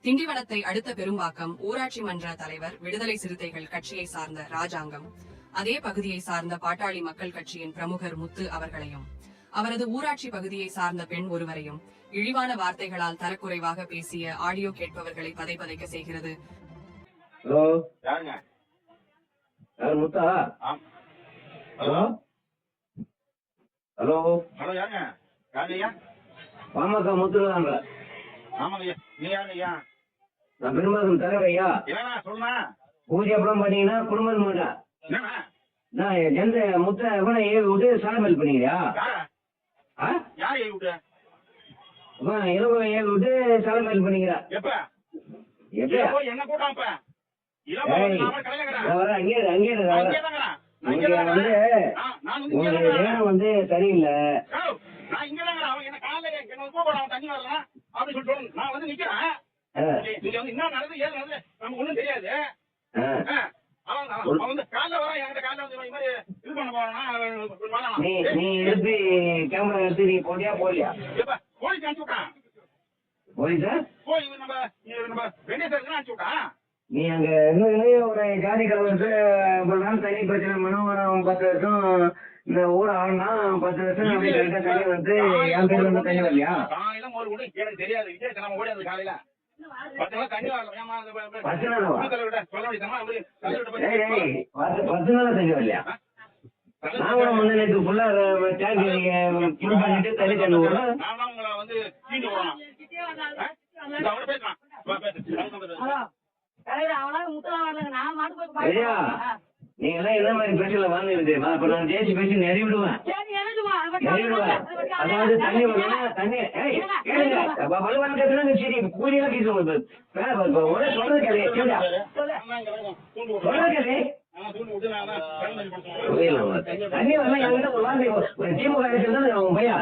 திண்டிவனத்தை அடுத்த பெரும்பாக்கம் ஊராட்சி மன்ற தலைவர் விடுதலை சிறுத்தைகள் கட்சியை சார்ந்த ராஜாங்கம், அதே பகுதியை சார்ந்த பாட்டாளி மக்கள் கட்சியின் பிரமுகர் முத்து அவர்களையும், அவரது ஊராட்சி பகுதியை சார்ந்த பெண் ஒருவரையும் இழிவான வார்த்தைகளால் தரக்குறைவாக பேசிய ஆடியோ கேட்பவர்களை பதைபதைக்க செய்கிறது. ஹலோ, யாருங்க? யார் முத்தா? ஹலோ ஹலோ ஹலோ, யாருங்க? யாருங்க? பாமக முத்துருவாங்க. ஆமாங்க ஐயா. நீ யாருங்க ஐயா? நான் பெரும்பாக்கம் தலைவர் ஐயா. என்னண்ணா சொல்லுண்ணா. பூஜை அப்புறம் பாத்தீங்கன்னா குடும்பம் மாட்டேன். என்னண்ணா? நான் எந்த முத்த எவனை ஏவி விட்டு சாலமேல் பண்ணிக்கிறியா? யார் ஏவி விட்டு? இரவு ஏவி விட்டு சாலமேல் பண்ணிக்கிறா. எப்ப எப்ப என்ன கூட்டம்? இப்ப வந்து சரியில்லை. நான் இங்கதாங்க. அவன் என்ன காலையில தண்ணி வரல அப்படின்னு சொல்லிட்டு நான் வந்து நிக்கிறேன். நீங்க வந்து என்ன நடந்து ஏது நடந்து நமக்கு ஒண்ணும் தெரியாது. அவன் வந்து காலைல வரான். என்கிட்ட காலைல வந்து இது மாதிரி இது பண்ண போறானா? நீ எடுத்து கேமரா எடுத்து நீ போட்டியா போலியா? எப்ப போலீஸ் அனுப்பிச்சு விட்டான். போலீஸா? போய் நம்ம வெங்கடேஸ்வரருக்கு அனுப்பிச்சு விட்டான். நீ அங்க ஒரு ஜாதி கலவரத்து இவ்வளவு நாள் தனி பிரச்சனை மனோகரம் 10 வருஷம் இந்த ஊரை ஆனா 10 வருஷம் அப்படி கரெக்டா தண்ணி வந்து என் பேர் வந்து தண்ணி வரலையா? காலையில ஒரு கூட எனக்கு தெரியாது. விஜய் நம்ம ஓடி அந்த காலையில 10 நாள் தண்ணி வரல. 10 நாளா? 10 நாளா தண்ணி வரலையா? நான் கூட முன்ன நேற்று ஃபுல்லா டேங்க் ஃபுல் பண்ணிட்டு தண்ணி தண்ணி விடுறேன். நான் உங்களை வந்து தீண்டு விடுறேன். அவனை பேசுறான். நீங்க எல்லாம் என்ன மாதிரி பிரச்சனை வாங்கிருக்கு? அப்ப நான் ஜெயிச்சு பேசி நிறைய விடுவேன். அதாவது தண்ணி வரணும். தண்ணி வலுவான கத்துனா சரி கூலியெல்லாம் பேசுவோம். சொல்றது கிடையாது. சொல்றது கிடையாது. தண்ணி வரலாம் என்கிட்ட ஒரு வார்த்தை திமுக அவங்க பையா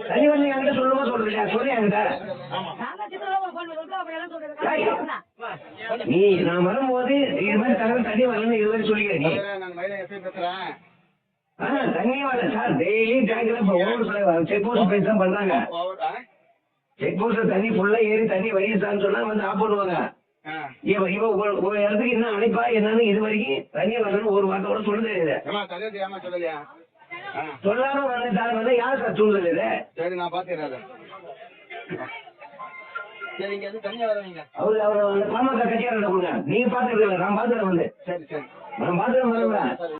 தண்ணி வரல என்கிட்ட சொல்லுமா சொல்றது இல்லையா? சொல்லி என்கிட்ட நீ நான் வரும்போது இது மாதிரி தகவல் தண்ணி வரலன்னு இது மாதிரி சொல்லிக்கிறேன். தண்ணி வரல சார். டெய்லி டேங்க்ல செக் போஸ்ட் பேஸ் தான் பண்றாங்க. செக் போஸ்ட்ல தண்ணி ஃபுல்லா ஏறி தண்ணி வடியுதான்னு சொன்னா வந்து ஆஃப் பண்ணுவாங்க. ஒரு இடத்துக்கு என்ன அழைப்பா என்னன்னு இது வரைக்கும் தண்ணி வரலன்னு ஒரு வார்த்தை கூட சொல்ல தெரியாது. சொல்லாம வந்து யார் சார் சொல்லுது? சரி, நான் பாத்துறேன். அவரு பாமக கட்சியார நீங்க பாத்துருக்கல. நான் பாத்துறேன் வந்து. சரி சரி, நான் பாத்துறேன்.